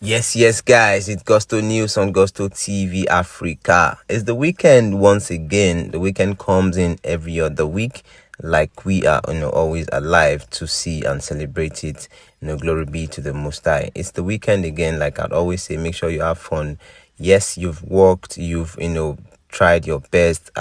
Yes, guys, it's Gusto News on Gusto TV Africa. It's the weekend once again. The weekend comes in every other week, like we are, always alive to see and celebrate it. Glory be to the Most High. It's the weekend again, like I'd always say. Make sure you have fun. Yes, you've worked, you've tried your best.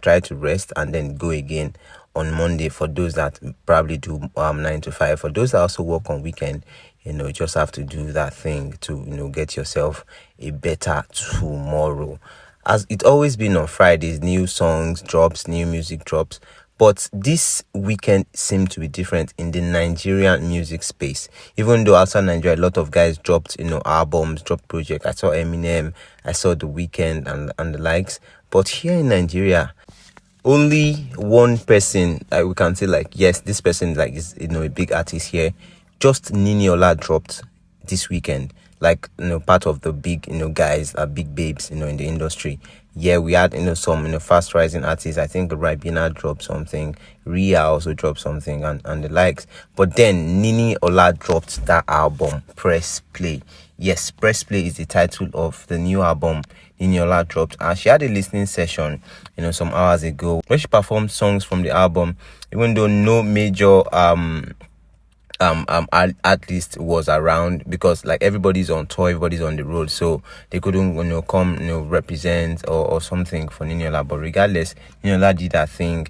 Try to rest and then go again on Monday. For those that probably do 9 to 5, for those that also work on weekend, you just have to do that thing to get yourself a better tomorrow. As it always been on Fridays, new songs drops, new music drops. But this weekend seemed to be different in the Nigerian music space. Even though outside Nigeria, a lot of guys dropped, albums, dropped projects. I saw Eminem, I saw The Weeknd and the likes. But here in Nigeria, only one person we can say like, yes, this person like is a big artist here. Just Niniola dropped this weekend, like part of the big guys, big babes in the industry. Yeah, we had some fast rising artists. I think Ribena dropped something, Ria also dropped something, and the likes. But then Niniola dropped that album, Press Play. Yes, Press Play is the title of the new album Niniola dropped, and she had a listening session some hours ago where she performed songs from the album, even though no major artist was around, because like everybody's on tour, everybody's on the road, so they couldn't come represent or something for Niniola. But regardless, Niniola did that thing.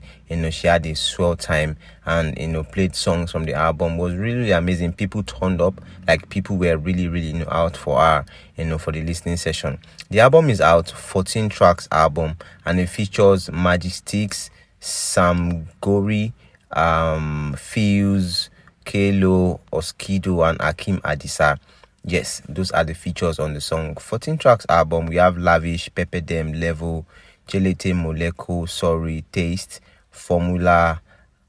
She had a swell time and played songs from the album. Was really amazing. People turned up, like people were really out for her for the listening session. The album is out, 14 tracks album, and it features Majesticks, Sam Gori, Fuse, Kelo, Oskido, and Akim Adisa. Yes, those are the features on the song. 14 tracks album. We have Lavish, Pepe Dem, Level, Gelete Moleko, Sorry, Taste, Formula,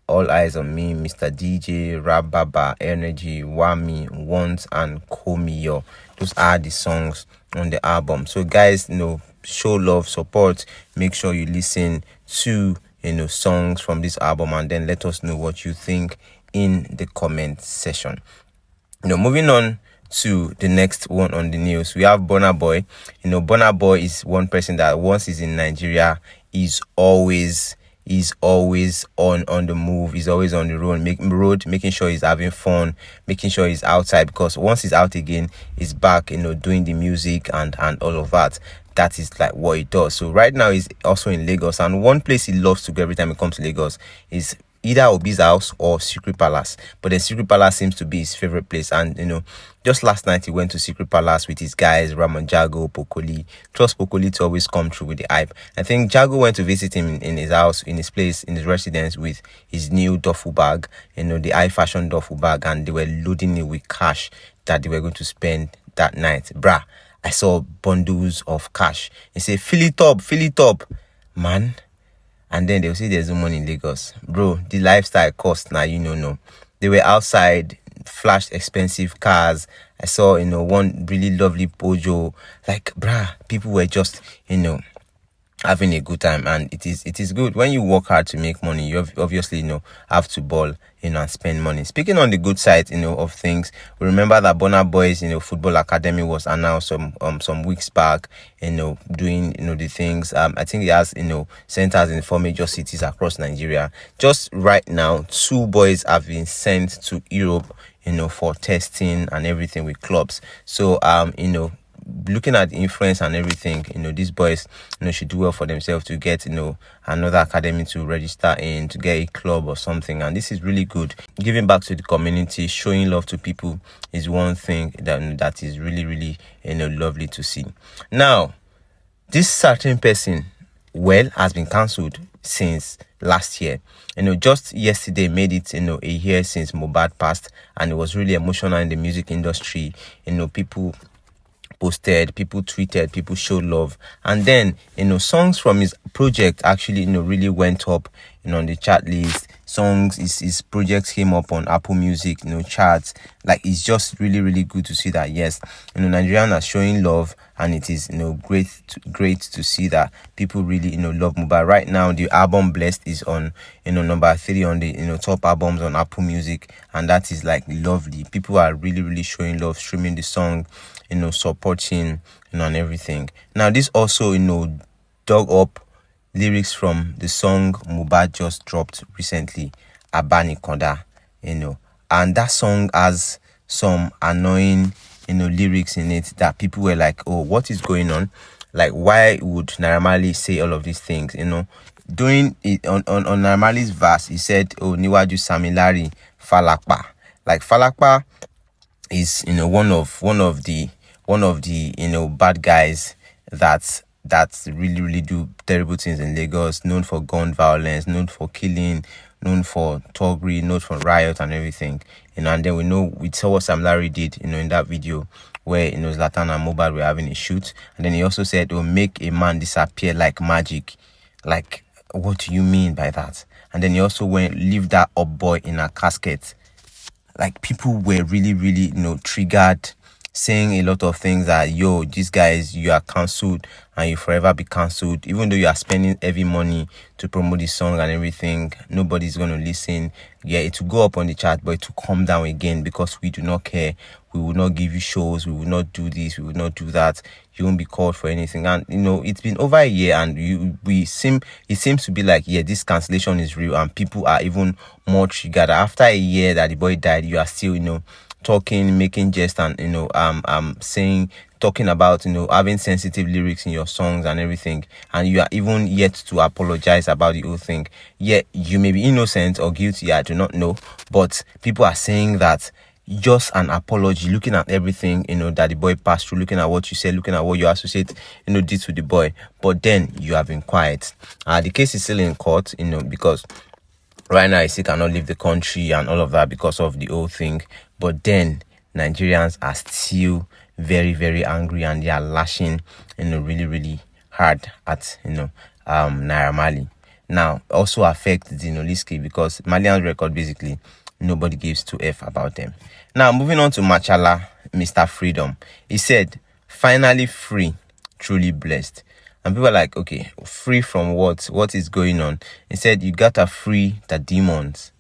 All Eyes on Me, Mr. DJ, Rap Baba, Energy, Wami, Want, and Komiyo. Those are the songs on the album. So guys, show love, support. Make sure you listen to songs from this album, and then let us know what you think in the comment section. Moving on to the next one on the news, we have Burna Boy. Burna Boy is one person that once he's in Nigeria, is always on the move. He's always on the road, making sure he's having fun, making sure he's outside, because once he's out again, he's back doing the music and all of that. That is like what he does. So right now he's also in Lagos, and one place he loves to go every time he comes to Lagos is either Obi's house or Secret Palace. But then Secret Palace seems to be his favorite place. And just last night he went to Secret Palace with his guys, Ramon Jago, Pokoli. Trust Pokoli to always come through with the hype. I think Jago went to visit him in his house, in his place, in his residence, with his new duffel bag, the high fashion duffel bag, and they were loading it with cash that they were going to spend that night. Bruh, I saw bundles of cash. They say, fill it up, man. And then they'll say there's no money in Lagos. Bro, the lifestyle cost now, no. They were outside, flashed expensive cars. I saw, one really lovely Pojo. Like, bruh, people were just, having a good time. And it is good. When you work hard to make money, you obviously, have to ball, and spend money. Speaking on the good side, of things, we remember that Burna Boy's, football academy was announced some weeks back, doing, the things. I think he has, centers in 4 major cities across Nigeria. Just right now, 2 boys have been sent to Europe, for testing and everything with clubs. So, looking at the influence and everything, these boys, should do well for themselves to get, another academy to register in, to get a club or something. And this is really good. Giving back to the community, showing love to people is one thing that is really, lovely to see. Now, this certain person, has been cancelled since last year. Just yesterday made it, a year since Mohbad passed, and it was really emotional in the music industry. People posted, people tweeted, people showed love, and then songs from his project actually really went up on the chart list. Songs, his projects came up on Apple Music charts. Like, it's just really good to see that, yes, Nigerians are showing love, and it is great to see that people really love Mohbad. Right now the album Blessed is on number 3 on the top albums on Apple Music, and that is like lovely. People are really showing love, streaming the song, supporting, and everything. Now, this also, dug up lyrics from the song Mubad just dropped recently, Abani Konda, and that song has some annoying, lyrics in it that people were like, oh, what is going on? Like, why would Naira Marley say all of these things? Doing it on Naira Marley's verse, he said, oh, Niwaju Samilari Falakpa. Like, Falakpa is one of the bad guys that really do terrible things in Lagos, known for gun violence, known for killing, known for thuggery, known for riot and everything. And then we saw what Sam Larry did, in that video where Zlatan and Mobile were having a shoot. And then he also said, oh, make a man disappear like magic. Like, what do you mean by that? And then he also went, leave that up boy in a casket. Like, people were really, really, triggered, saying a lot of things that, yo, these guys, you are cancelled and you forever be cancelled. Even though you are spending heavy money to promote the song and everything, nobody's going to listen. Yeah, it will go up on the chart, but it will come down again because we do not care. We will not give you shows. We will not do this. We will not do that. You won't be called for anything. And, it's been over a year and it seems to be like, yeah, this cancellation is real and people are even more triggered. After a year that the boy died, you are still, talking, making jest and, talking about, having sensitive lyrics in your songs and everything. And you are even yet to apologize about the whole thing. Yeah, you may be innocent or guilty. I do not know. But people are saying that just an apology, looking at everything, that the boy passed through, looking at what you said, looking at what your associate, did to the boy. But then you have been quiet. The case is still in court, because right now he still cannot leave the country and all of that because of the whole thing. But then Nigerians are still very, very angry and they are lashing, really, really hard at, Naira Marley. Now, also affect Wizkid because Malian's record, basically, nobody gives 2F about them. Now, moving on to Machala, Mr. Freedom. He said, finally free, truly blessed. And people are like, okay, free from what? What is going on? He said, you gotta free the demons.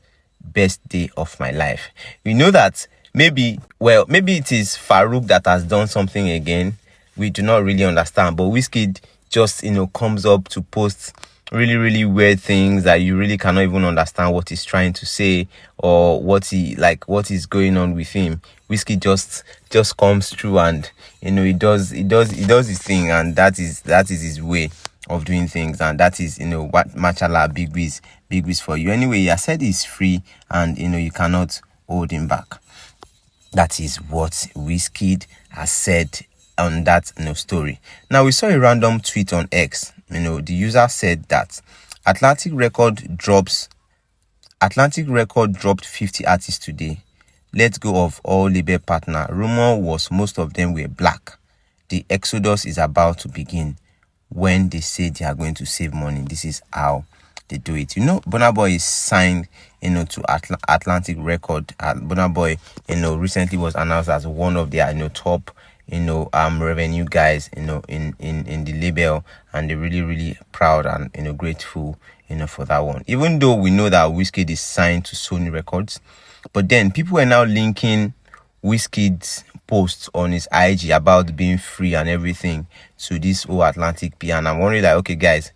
Best day of my life. We know that maybe it is Farouk that has done something again. We do not really understand. But Wizkid just, comes up to post really, really weird things that you really cannot even understand what he's trying to say or what is going on with him. Wizkid just comes through and he does his thing, and that is his way of doing things, and that is what Machala Big Wiz for you. Anyway, he has said he's free and you cannot hold him back. That is what Wizkid has said on that story. Now, we saw a random tweet on X. The user said that Atlantic Record dropped 50 artists today. Let go of all label partner. Rumor was most of them were black. The exodus is about to begin. When they say they are going to save money, this is how they do it. Burna Boy is signed, to Atlantic Record. Burna Boy, recently was announced as one of their, top, revenue guys, in the label, and they're really, really proud and grateful, for that one. Even though we know that Wizkid is signed to Sony Records, but then people are now linking Wizkid's posts on his IG about being free and everything to this whole Atlantic P. And I'm wondering, like, okay, guys,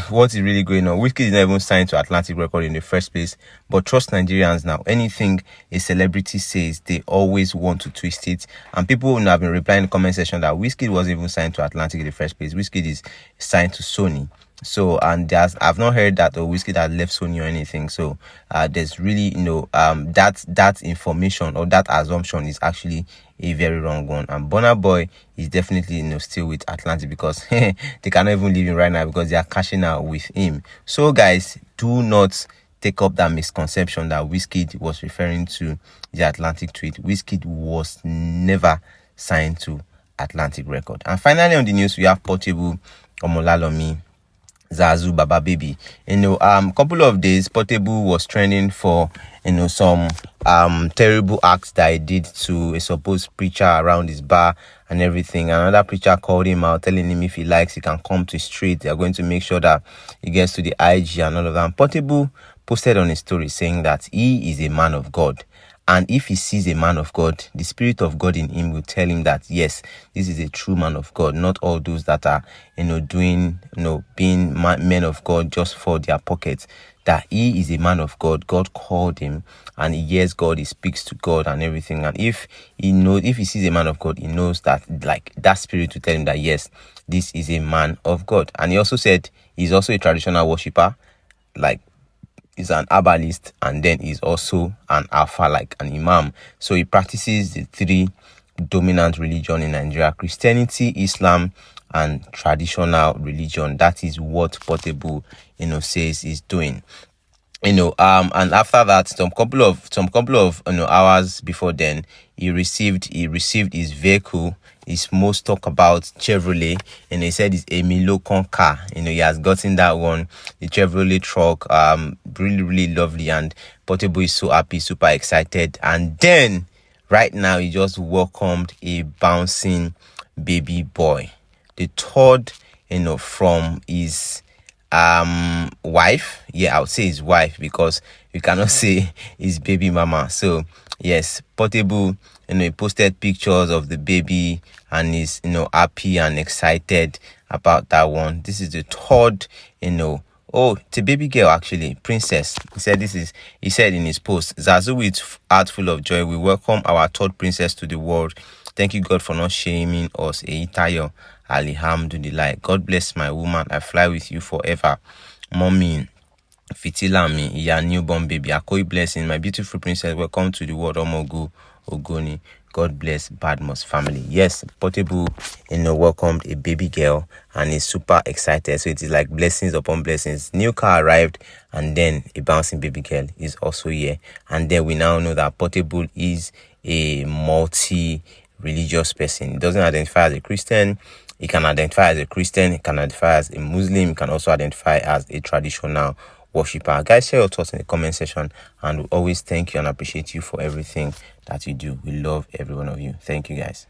what is really going on? Wizkid is not even signed to Atlantic Record in the first place. But trust Nigerians now. Anything a celebrity says, they always want to twist it. And people have been replying in the comment section that Wizkid wasn't even signed to Atlantic in the first place. Wizkid is signed to Sony. So, and I've not heard that Wizkid had left Sony or anything. So, there's really, that information or that assumption is actually a very wrong one. And Burna Boy is definitely, still with Atlantic because they cannot even leave him right now because they are cashing out with him. So, guys, do not take up that misconception that Wizkid was referring to the Atlantic tweet. Wizkid was never signed to Atlantic Record. And finally, on the news, we have Portable, Omolalomi, Zazu, Baba Baby. Couple of days, Portable was trending for some terrible acts that he did to a supposed preacher around his bar and everything. Another preacher called him out, telling him if he likes, he can come to his street. They are going to make sure that he gets to the IG and all of that. And Portable posted on his story saying that he is a man of God And if he sees a man of God, the Spirit of God in him will tell him that, yes, this is a true man of God. Not all those that are, doing, being men of God just for their pockets. That he is a man of God. God called him, and he hears God. He speaks to God and everything. And if he sees a man of God, he knows that, like, that Spirit will tell him that, yes, this is a man of God. And he also said he's also a traditional worshipper, like, is an herbalist, and then is also an alpha, like an imam. So he practices the three dominant religion in Nigeria: Christianity, Islam, and traditional religion. That is what Portable, says he's doing. And after that, some couple of hours before then, he received his vehicle, his most talk about Chevrolet, and he said it's a Milocon car. He has gotten that one, the Chevrolet truck, really, really lovely, and Portable is so happy, super excited. And then right now, he just welcomed a bouncing baby boy, the third, from his wife. I would say his wife, because you cannot say his baby mama. So yes, Portable, he posted pictures of the baby, and is happy and excited about that one. This is the third, it's a baby girl, actually, princess. He said in his post, Zazu, with heart full of joy, we welcome our third princess to the world. Thank you, God, for not shaming us. Eitayo, Alhamdulillah. God bless my woman. I fly with you forever. Mommy, Fitilami, your newborn baby. Akoi blessing, my beautiful princess. Welcome to the world. Omogu, Ogoni. God bless Badmus family. Yes, Portable, welcomed a baby girl, and is super excited. So it is like blessings upon blessings. New car arrived, and then a bouncing baby girl is also here. And then we now know that Portable is a multi-religious person. He doesn't identify as a Christian. He can identify as a Christian. He can identify as a Muslim. He can also identify as a traditional worshipper. Guys, share your thoughts in the comment section, and we always thank you and appreciate you for everything that you do. We love every one of you. Thank you, guys.